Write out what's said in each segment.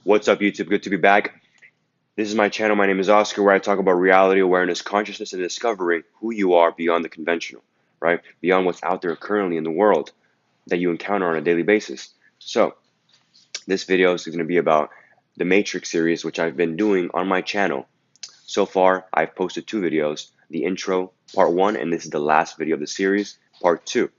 What's up, YouTube? Good to be back. This is my channel. My name is Oscar, where I talk about reality, awareness, consciousness, and discovering who you are beyond the conventional, right? Beyond what's out there currently in the world that you encounter on a daily basis. So, this video is going to be about the Matrix series, which I've been doing on my channel. So far, I've posted two videos, the intro, part one, and this is the last video of the series, part two.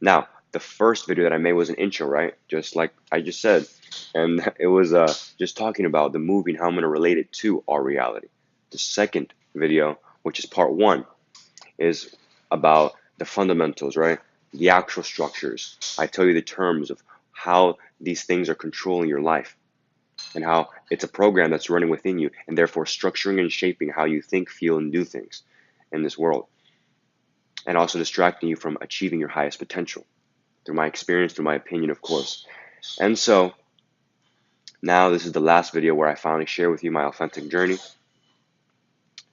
Now, the first video that I made was an intro, right? Just like I just said. And it was just talking about the movie and how I'm going to relate it to our reality. The second video, which is part one, is about the fundamentals, right? The actual structures. I tell you the terms of how these things are controlling your life and how it's a program that's running within you and therefore structuring and shaping how you think, feel, and do things in this world. And also distracting you from achieving your highest potential through my experience, through my opinion, of course. And so now this is the last video where I finally share with you my authentic journey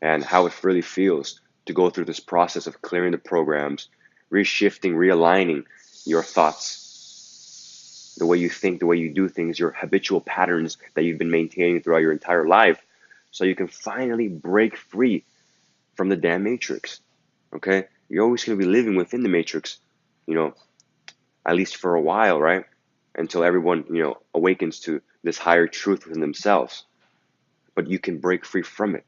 and how it really feels to go through this process of clearing the programs, reshifting, realigning your thoughts, the way you think, the way you do things, your habitual patterns that you've been maintaining throughout your entire life, so you can finally break free from the damn matrix. Okay? You're always going to be living within the matrix, you know, at least for a while, right? Until everyone, awakens to this higher truth within themselves. But you can break free from it.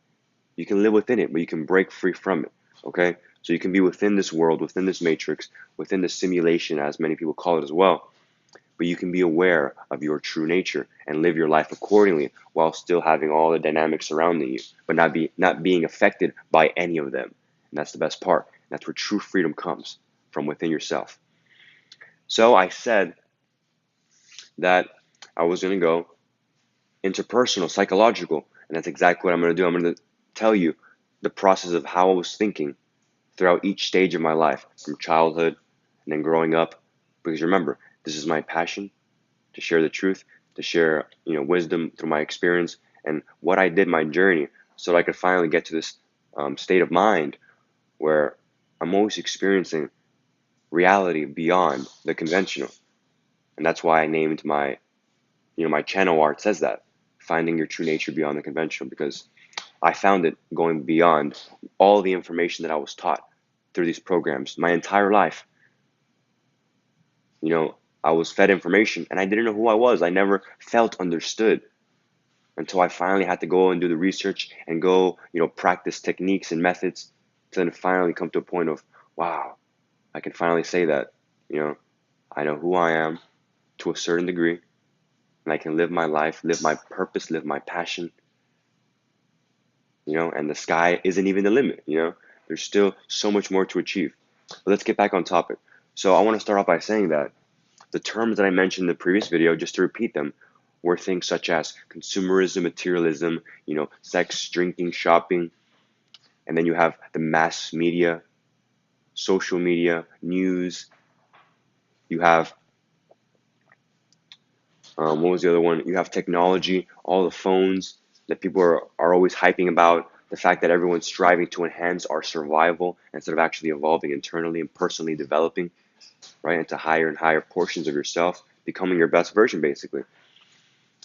You can live within it, but you can break free from it. Okay? So you can be within this world, within this matrix, within the simulation, as many people call it as well. But you can be aware of your true nature and live your life accordingly while still having all the dynamics surrounding you, but not being affected by any of them. And that's the best part. That's where true freedom comes from within yourself. So I said that I was going to go interpersonal, psychological, and that's exactly what I'm going to do. I'm going to tell you the process of how I was thinking throughout each stage of my life, from childhood and then growing up. Because remember, this is my passion, to share the truth, to share wisdom through my experience and what I did, my journey, so that I could finally get to this state of mind where I'm always experiencing reality beyond the conventional. And that's why I named my channel art says that, finding your true nature beyond the conventional, because I found it going beyond all the information that I was taught through these programs my entire life. I was fed information and I didn't know who I was. I never felt understood until I finally had to go and do the research and go, practice techniques and methods to then finally come to a point of, wow, I can finally say that, I know who I am to a certain degree, and I can live my life, live my purpose, live my passion, and the sky isn't even the limit. There's still so much more to achieve. But let's get back on topic. So I want to start off by saying that the terms that I mentioned in the previous video, just to repeat them, were things such as consumerism, materialism, sex, drinking, shopping, and then you have the mass media, social media, news. You have, what was the other one? You have technology, all the phones that people are always hyping about, the fact that everyone's striving to enhance our survival instead of actually evolving internally and personally developing, right, into higher and higher portions of yourself, becoming your best version, basically.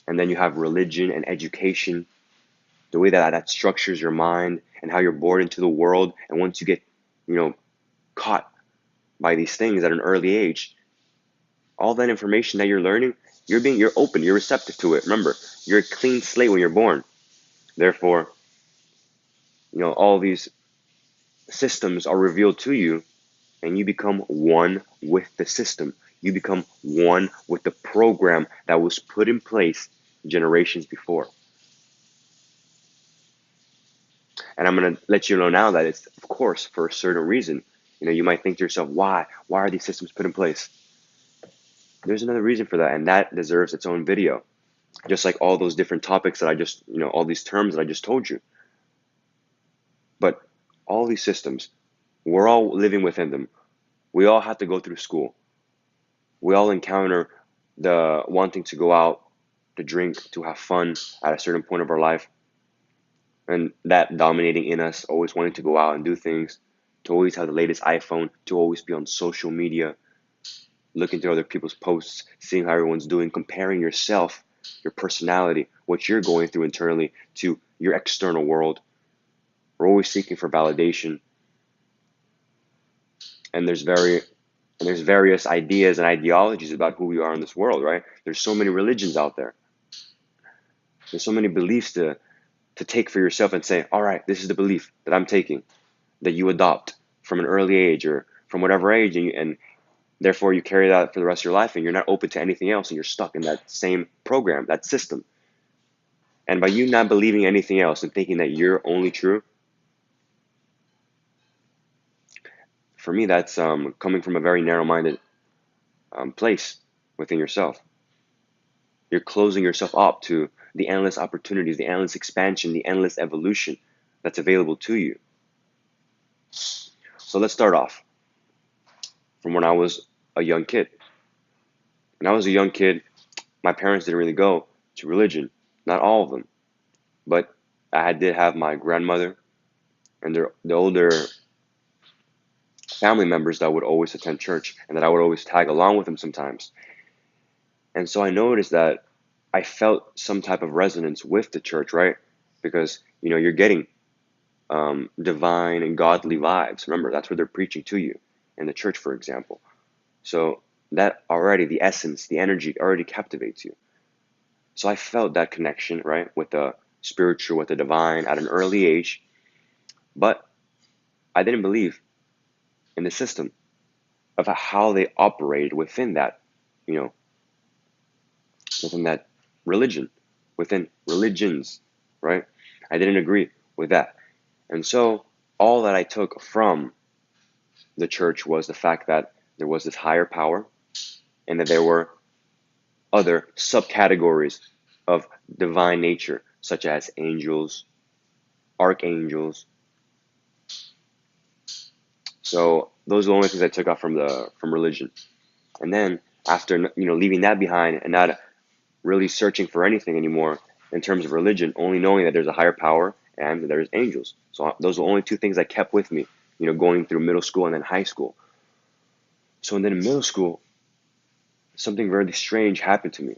And then you have religion and education, the way that structures your mind and how you're born into the world. And once you get, caught by these things at an early age, all that information that you're learning, you're open, you're receptive to it. Remember, you're a clean slate when you're born. Therefore, all these systems are revealed to you, and you become one with the system. You become one with the program that was put in place generations before. And I'm going to let you know now that it's, of course, for a certain reason. You might think to yourself, why? Why are these systems put in place? There's another reason for that, and that deserves its own video. Just like all those different topics that I just, all these terms that I just told you. But all these systems, we're all living within them. We all have to go through school. We all encounter the wanting to go out, to drink, to have fun at a certain point of our life. And that dominating in us, always wanting to go out and do things, to always have the latest iPhone, to always be on social media, looking through other people's posts, seeing how everyone's doing, comparing yourself your personality, what you're going through internally, to your external world. We're always seeking for validation, and there's various ideas and ideologies about who we are in this world, right? There's so many religions out there. There's so many beliefs to take for yourself and say, all right, this is the belief that I'm taking, that you adopt from an early age or from whatever age, and therefore you carry that for the rest of your life, and you're not open to anything else, and you're stuck in that same program, that system. And by you not believing anything else and thinking that you're only true, for me, that's coming from a very narrow-minded place within yourself. You're closing yourself up to the endless opportunities, the endless expansion, the endless evolution that's available to you. So let's start off from when I was a young kid. When I was a young kid, my parents didn't really go to religion, not all of them, but I did have my grandmother and the older family members that would always attend church and that I would always tag along with them sometimes. And so I noticed that I felt some type of resonance with the church, right? Because, you're getting divine and godly vibes. Remember, that's what they're preaching to you in the church, for example. So that already, the essence, the energy already captivates you. So I felt that connection, right, with the spiritual, with the divine at an early age, but I didn't believe in the system of how they operated within that, you know, within that religion, within religions, right? I didn't agree with that. And so all that I took from the church was the fact that there was this higher power and that there were other subcategories of divine nature, such as angels, archangels. So those are the only things I took out from religion. And then after leaving that behind and not really searching for anything anymore in terms of religion, only knowing that there's a higher power and that there's angels. So those are the only two things I kept with me, going through middle school and then high school. So and then in middle school, something very strange happened to me.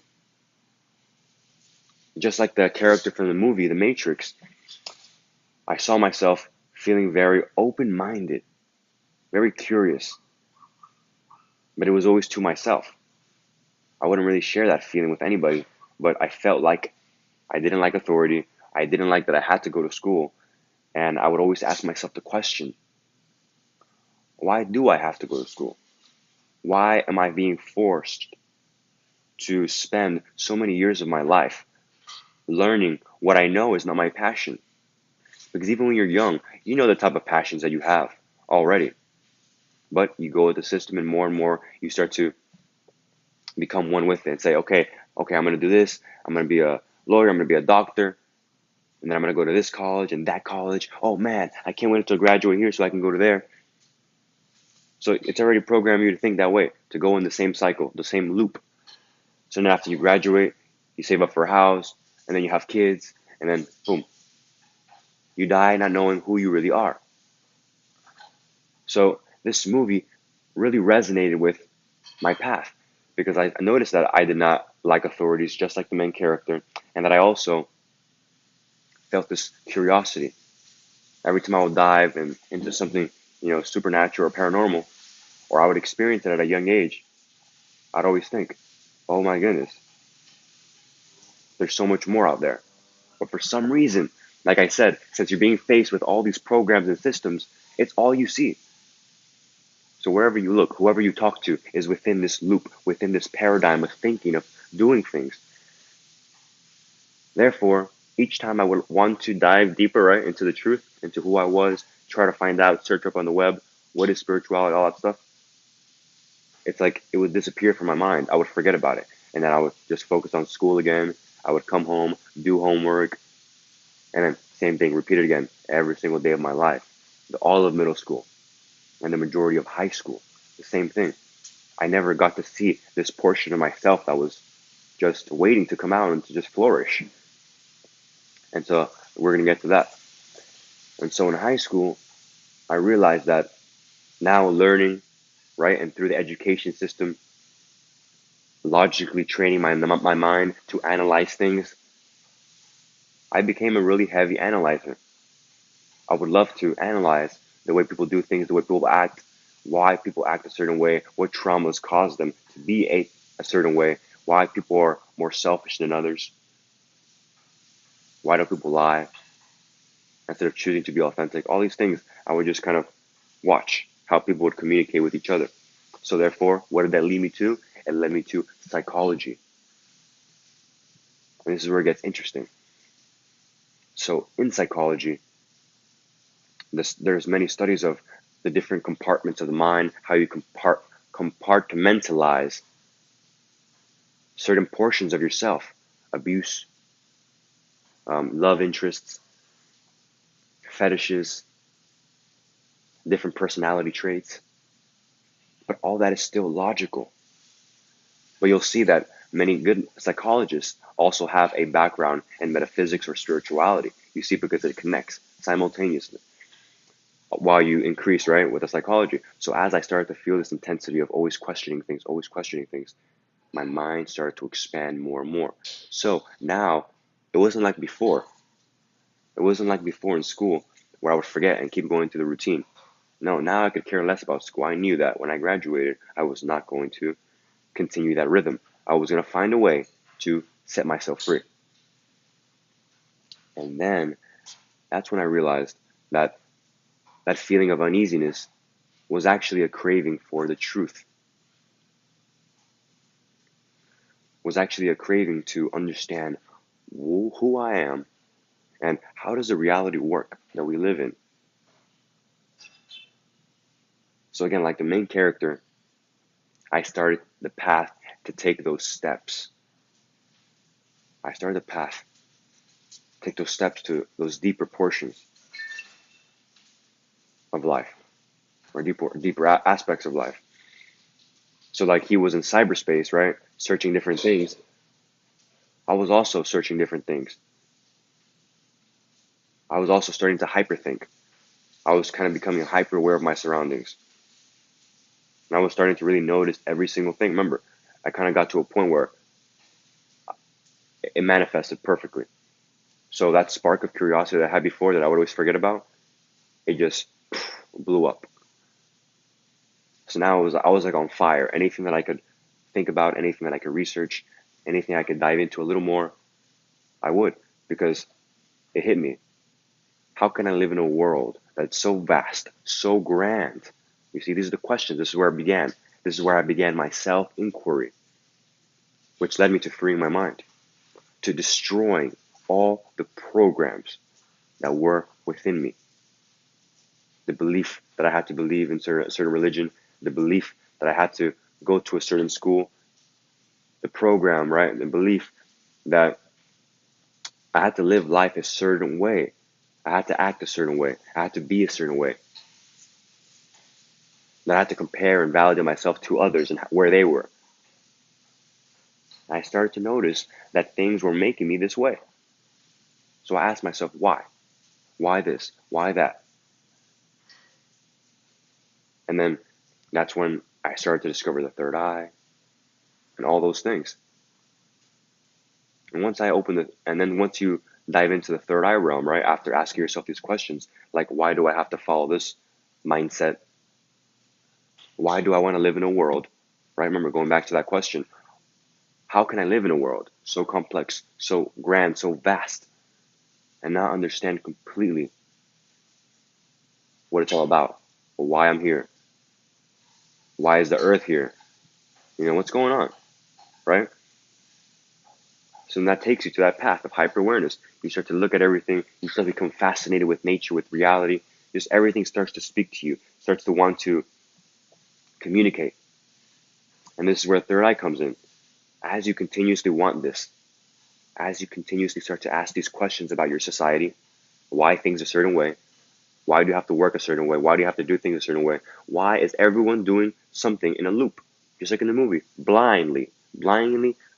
Just like the character from the movie, The Matrix, I saw myself feeling very open-minded, very curious, but it was always to myself. I wouldn't really share that feeling with anybody, but I felt like I didn't like authority. I didn't like that I had to go to school. And I would always ask myself the question, why do I have to go to school? Why am I being forced to spend so many years of my life learning what I know is not my passion? Because even when you're young, you know the type of passions that you have already. But you go with the system and more you start to become one with it and say, okay, I'm going to do this. I'm going to be a lawyer. I'm going to be a doctor. And then I'm going to go to this college and that college. Oh man, I can't wait until I graduate here so I can go to there. So it's already programmed you to think that way, to go in the same cycle, the same loop. So then after you graduate, you save up for a house, and then you have kids, and then boom, you die not knowing who you really are. So this movie really resonated with my path because I noticed that I did not like authorities just like the main character, and that I also felt this curiosity. Every time I would dive into something, supernatural or paranormal, or I would experience it at a young age, I'd always think, oh my goodness, there's so much more out there. But for some reason, like I said, since you're being faced with all these programs and systems, it's all you see. So wherever you look, whoever you talk to is within this loop, within this paradigm of thinking, of doing things. Therefore, each time I would want to dive deeper, right, into the truth, into who I was, try to find out, search up on the web, what is spirituality, all that stuff, it's like it would disappear from my mind. I would forget about it. And then I would just focus on school again. I would come home, do homework, and then same thing, repeat it again every single day of my life. All of middle school and the majority of high school, the same thing. I never got to see this portion of myself that was just waiting to come out and to just flourish. And so we're going to get to that. And so in high school, I realized that now learning, right, and through the education system, logically training my mind to analyze things, I became a really heavy analyzer. I would love to analyze the way people do things, the way people act, why people act a certain way, what traumas cause them to be a certain way, why people are more selfish than others, why do people lie instead of choosing to be authentic. All these things I would just kind of watch how people would communicate with each other. So therefore, what did that lead me to? It led me to psychology. And this is where it gets interesting. So in psychology, there's many studies of the different compartments of the mind, how you compartmentalize certain portions of yourself, abuse, love interests, fetishes, different personality traits. But all that is still logical. But you'll see that many good psychologists also have a background in metaphysics or spirituality. You see, because it connects simultaneously while you increase, right, with the psychology. So as I started to feel this intensity of always questioning things, my mind started to expand more and more. So now it wasn't like before. It wasn't like before in school where I would forget and keep going through the routine. No, now I could care less about school. I knew that when I graduated, I was not going to continue that rhythm. I was going to find a way to set myself free. And then that's when I realized that that feeling of uneasiness was actually a craving for the truth, was actually a craving to understand who I am and how does the reality work that we live in. So again, like the main character, I started the path to take those steps. I started the path, take those steps to those deeper portions of life, or deeper aspects of life. So like he was in cyberspace, right, searching different things. I was also searching different things. I was also starting to hyperthink. I was kind of becoming hyper aware of my surroundings. And I was starting to really notice every single thing. Remember, I kind of got to a point where it manifested perfectly. So that spark of curiosity that I had before that I would always forget about, it just blew up. So now I was like on fire. Anything that I could think about, anything that I could research, anything I could dive into a little more, I would, because it hit me. How can I live in a world that's so vast, so grand? You see, these are the questions. This is where it began. This is where I began my self-inquiry, which led me to freeing my mind, to destroying all the programs that were within me. The belief that I had to believe in a certain religion, the belief that I had to go to a certain school, the program, right? The belief that I had to live life a certain way. I had to act a certain way. I had to be a certain way. That I had to compare and validate myself to others and where they were. I started to notice that things were making me this way. So I asked myself, why? Why this? Why that? And then that's when I started to discover the third eye and all those things. And once I opened it, and then once you dive into the third eye realm, right, after asking yourself these questions, like, why do I have to follow this mindset? Why do I want to live in a world, right? Remember, going back to that question, how can I live in a world so complex, so grand, so vast, and not understand completely what it's all about, or why I'm here? Why is the earth here? What's going on, right? So then that takes you to that path of hyper awareness. You start to look at everything. You start to become fascinated with nature, with reality. Just everything starts to speak to you, starts to want to communicate. And this is where third eye comes in. As you continuously want this, as you continuously start to ask these questions about your society, why things a certain way, why do you have to work a certain way, why do you have to do things a certain way, why is everyone doing something in a loop, just like in the movie, blindly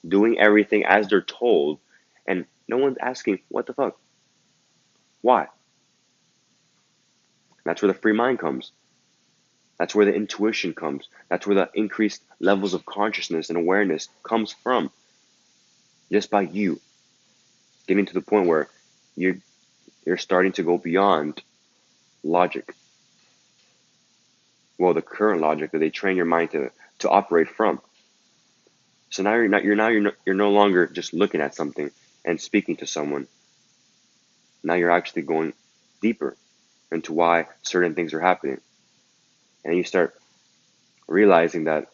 doing everything as they're told, and no one's asking, what the fuck? Why? That's where the free mind comes. That's where the intuition comes. That's where the increased levels of consciousness and awareness comes from. Just by you getting to the point where you're you're starting to go beyond logic. Well, the current logic that they train your mind to operate from. So now you're no longer just looking at something and speaking to someone. Now you're actually going deeper into why certain things are happening. And you start realizing that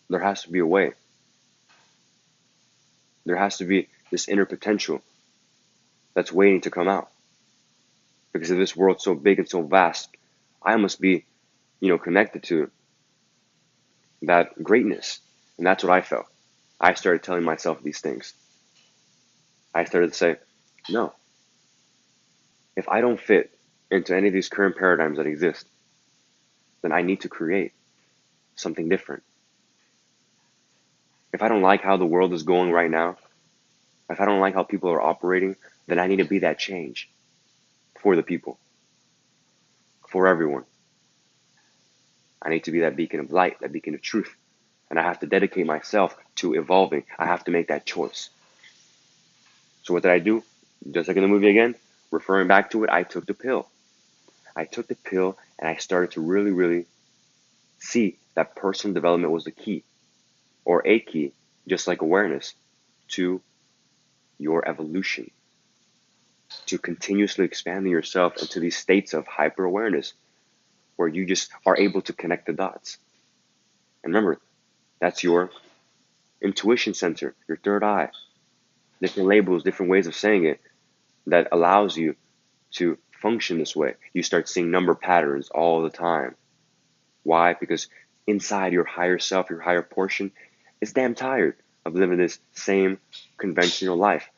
there has to be a way. There has to be this inner potential that's waiting to come out. Because if this world's so big and so vast, I must be, connected to that greatness. And that's what I felt. I started telling myself these things. I started to say, no, if I don't fit into any of these current paradigms that exist, then I need to create something different. If I don't like how the world is going right now, if I don't like how people are operating, then I need to be that change for the people, for everyone. I need to be that beacon of light, that beacon of truth. And I have to dedicate myself to evolving. I have to make that choice. So what did I do? Just like in the movie again, referring back to it, I took the pill. I took the pill and I started to really, really see that personal development was the key, or a key, just like awareness, to your evolution, to continuously expanding yourself into these states of hyper awareness where you just are able to connect the dots. And remember, that's your intuition center, your third eye. Different labels, different ways of saying it that allows you to function this way. You start seeing number patterns all the time. Why? Because inside your higher self, your higher portion, is damn tired of living this same conventional life,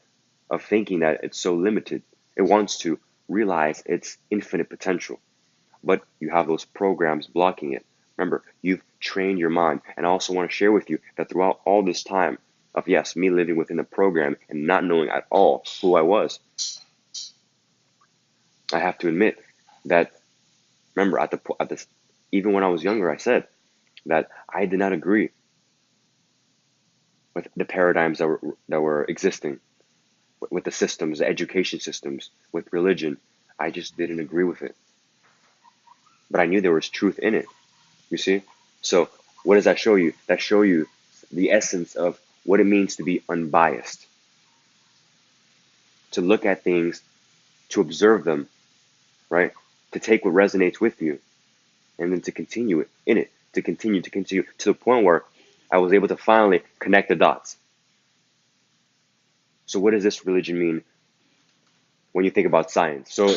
of thinking that it's so limited. It wants to realize its infinite potential, but you have those programs blocking it. Remember, you've trained your mind. And I also want to share with you that throughout all this time of, yes, me living within the program and not knowing at all who I was, I have to admit that, remember, even when I was younger, I said that I did not agree with the paradigms that were existing, with the systems, the education systems, with religion. I just didn't agree with it. But I knew there was truth in it. You see? So what does that show you? That show you the essence of what it means to be unbiased. To look at things, to observe them, right? To take what resonates with you and then to continue it in it, to continue to the point where I was able to finally connect the dots. So what does this religion mean when you think about science? So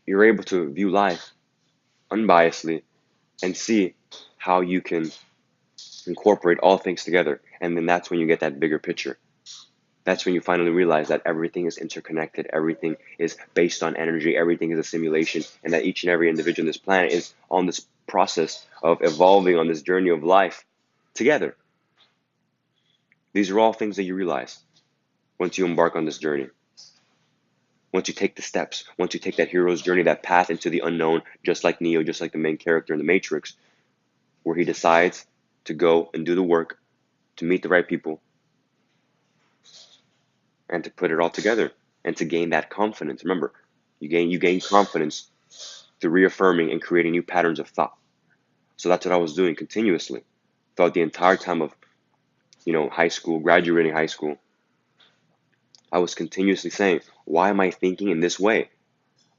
you're able to view life unbiasedly and see how you can incorporate all things together. And then that's when you get that bigger picture. That's when you finally realize that everything is interconnected, everything is based on energy, everything is a simulation, and that each and every individual on this planet is on this process of evolving on this journey of life together. These are all things that you realize once you embark on this journey. Once you take the steps, once you take that hero's journey, that path into the unknown, just like Neo, just like the main character in the Matrix, where he decides to go and do the work, to meet the right people, and to put it all together, and to gain that confidence. Remember, you gain confidence through reaffirming and creating new patterns of thought. So that's what I was doing continuously throughout the entire time of, high school, graduating high school. I was continuously saying, why am I thinking in this way?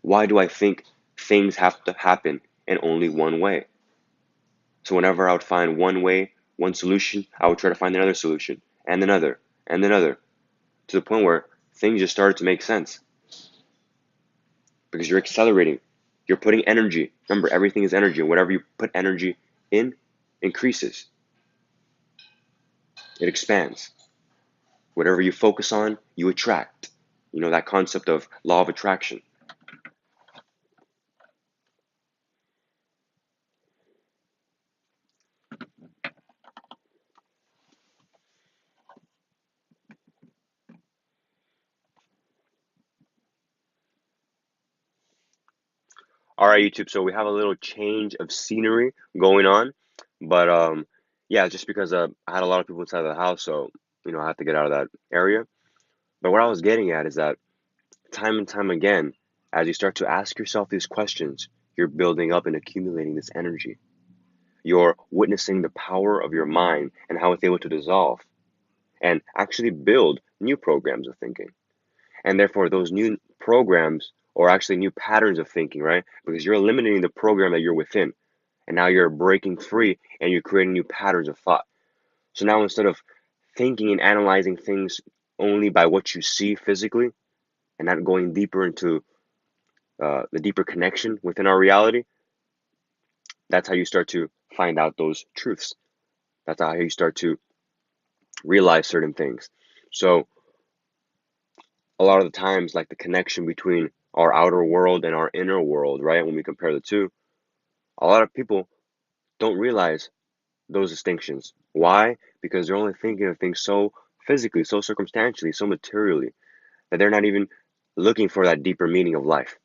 Why do I think things have to happen in only one way? So whenever I would find one way, one solution, I would try to find another solution and another and another, to the point where things just started to make sense because you're accelerating. You're putting energy. Remember, everything is energy. And whatever you put energy in increases. It expands. Whatever you focus on, you attract. You know that concept of law of attraction. All right, YouTube. So we have a little change of scenery going on, but yeah, just because I had a lot of people inside the house, so I have to get out of that area. But what I was getting at is that time and time again, as you start to ask yourself these questions, you're building up and accumulating this energy. You're witnessing the power of your mind and how it's able to dissolve and actually build new programs of thinking. And therefore, those new programs or actually new patterns of thinking, right? Because you're eliminating the program that you're within. And now you're breaking free and you're creating new patterns of thought. So now instead of thinking and analyzing things only by what you see physically and not going deeper into the deeper connection within our reality, that's how you start to find out those truths. That's how you start to realize certain things. So a lot of the times, like the connection between our outer world and our inner world, right? When we compare the two, a lot of people don't realize those distinctions. Why? Because they're only thinking of things so physically, so circumstantially, so materially, that they're not even looking for that deeper meaning of life.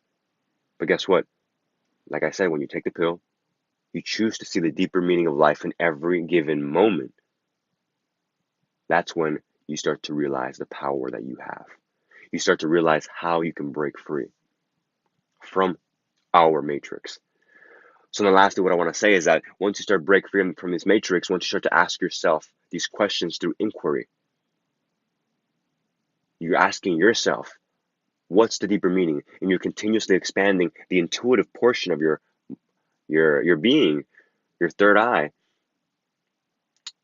But guess what? Like I said, when you take the pill, you choose to see the deeper meaning of life in every given moment. That's when you start to realize the power that you have. You start to realize how you can break free from our matrix. So then lastly, what I want to say is that once you start break free from this matrix, once you start to ask yourself these questions through inquiry, you're asking yourself, what's the deeper meaning? And you're continuously expanding the intuitive portion of your being, your third eye.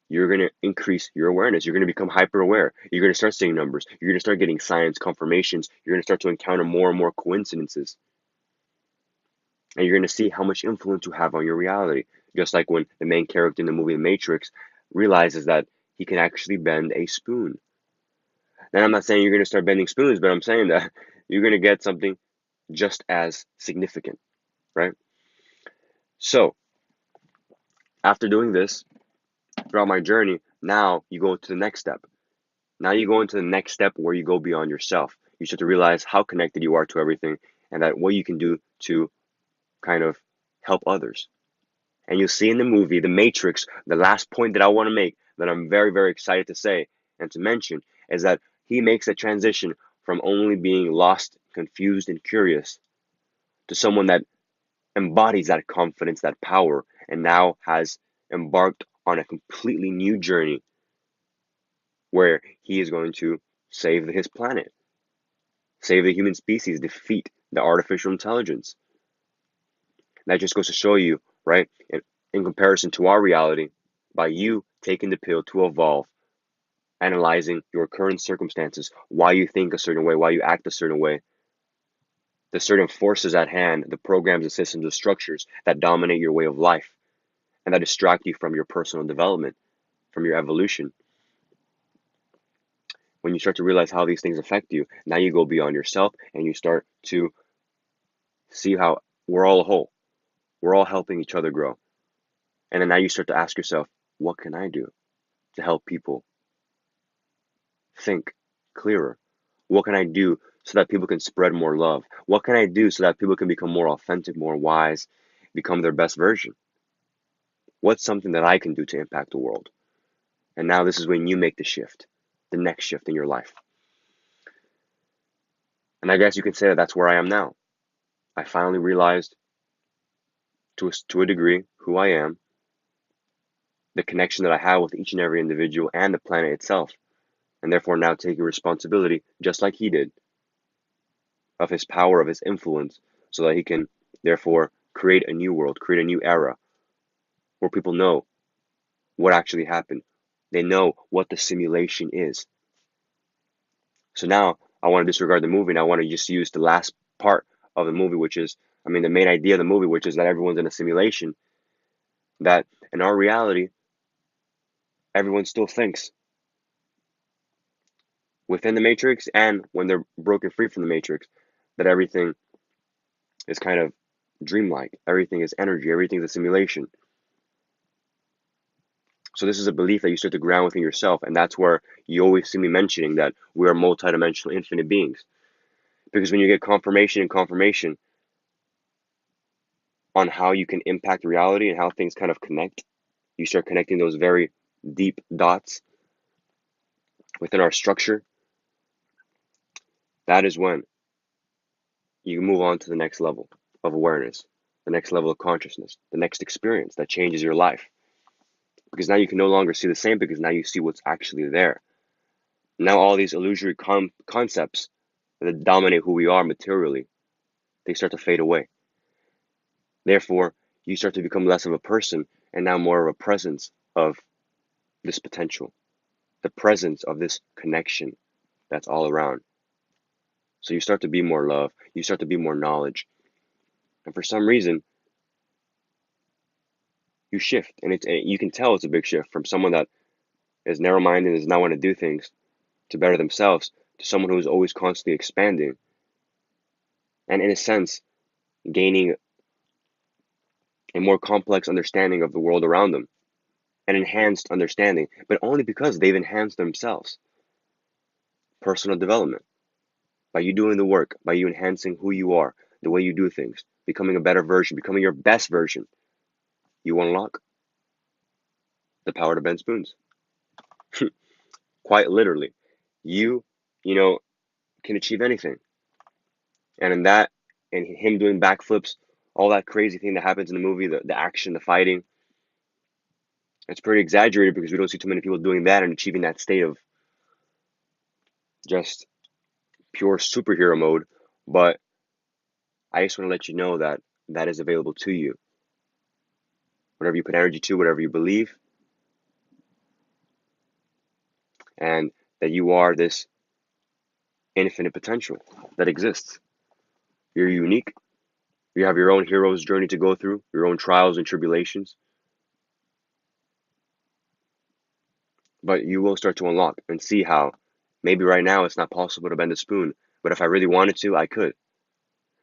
You're going to increase your awareness. You're going to become hyper aware. You're going to start seeing numbers. You're going to start getting science confirmations. You're going to start to encounter more and more coincidences. And you're going to see how much influence you have on your reality. Just like when the main character in the movie The Matrix realizes that he can actually bend a spoon. Now, I'm not saying you're going to start bending spoons, but I'm saying that you're going to get something just as significant, right? So, after doing this throughout my journey, now you go to the next step. Now you go into the next step where you go beyond yourself. You start to realize how connected you are to everything and that what you can do to kind of help others. And you'll see in the movie, The Matrix, the last point that I want to make that I'm very, very excited to say and to mention is that he makes a transition from only being lost, confused, and curious to someone that embodies that confidence, that power, and now has embarked on a completely new journey where he is going to save his planet, save the human species, defeat the artificial intelligence. That just goes to show you, right, in comparison to our reality, by you taking the pill to evolve, analyzing your current circumstances, why you think a certain way, why you act a certain way, the certain forces at hand, the programs, the systems, the structures that dominate your way of life and that distract you from your personal development, from your evolution. When you start to realize how these things affect you, now you go beyond yourself and you start to see how we're all a whole. We're all helping each other grow. And then now you start to ask yourself, what can I do to help people think clearer? What can I do so that people can spread more love? What can I do so that people can become more authentic, more wise, become their best version? What's something that I can do to impact the world? And now this is when you make the shift, the next shift in your life. And I guess you can say that that's where I am now. I finally realized to a degree who I am, the connection that I have with each and every individual and the planet itself, and therefore now taking responsibility, just like he did, of his power, of his influence, so that he can therefore create a new world, create a new era where people know what actually happened. They know what the simulation is. So now I want to disregard the movie and I want to just use the last part of the movie, which is, the main idea of the movie, which is that everyone's in a simulation, that in our reality, everyone still thinks within the matrix and when they're broken free from the matrix, that everything is kind of dreamlike. Everything is energy. Everything is a simulation. So this is a belief that you start to ground within yourself, and that's where you always see me mentioning that we are multidimensional, infinite beings. Because when you get confirmation and confirmation, on how you can impact reality and how things kind of connect, you start connecting those very deep dots within our structure, that is when you move on to the next level of awareness, the next level of consciousness, the next experience that changes your life. Because now you can no longer see the same, because now you see what's actually there. Now all these illusory concepts that dominate who we are materially, they start to fade away. Therefore, you start to become less of a person and now more of a presence of this potential, the presence of this connection that's all around. So you start to be more love, you start to be more knowledge. And for some reason, you shift. And you can tell it's a big shift from someone that is narrow minded and does not want to do things to better themselves to someone who is always constantly expanding and, in a sense, gaining a more complex understanding of the world around them, an enhanced understanding, but only because they've enhanced themselves. Personal development. By you doing the work, by you enhancing who you are, the way you do things, becoming a better version, becoming your best version, you unlock the power to bend spoons. Quite literally. You, you know, can achieve anything. And in that, and him doing backflips, all that crazy thing that happens in the movie, the action, the fighting, it's pretty exaggerated because we don't see too many people doing that and achieving that state of just pure superhero mode. But I just want to let you know that that is available to you. Whatever you put energy to, whatever you believe, and that you are this infinite potential that exists. You're unique. You have your own hero's journey to go through, your own trials and tribulations, but you will start to unlock and see how maybe right now it's not possible to bend a spoon, but if I really wanted to, I could.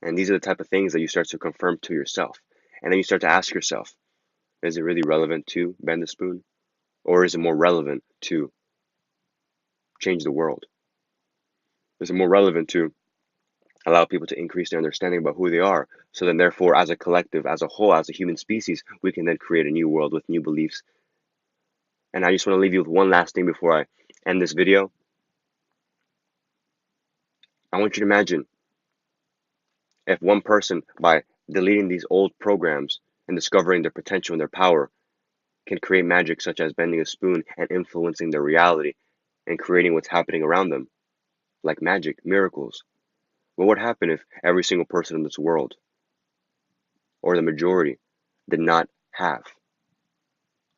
And these are the type of things that you start to confirm to yourself. And then you start to ask yourself, is it really relevant to bend the spoon? Or is it more relevant to change the world? Is it more relevant to allow people to increase their understanding about who they are? So then, therefore, as a collective, as a whole, as a human species, we can then create a new world with new beliefs. And I just want to leave you with one last thing before I end this video. I want you to imagine if one person, by deleting these old programs and discovering their potential and their power, can create magic such as bending a spoon and influencing their reality and creating what's happening around them, like magic, miracles. What would happen if every single person in this world, or the majority, did not have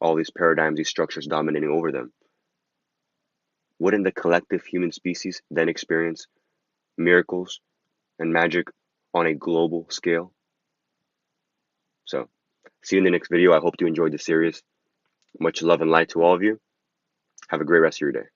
all these paradigms, these structures dominating over them? Wouldn't the collective human species then experience miracles and magic on a global scale? So, see you in the next video. I hope you enjoyed the series. Much love and light to all of you. Have a great rest of your day.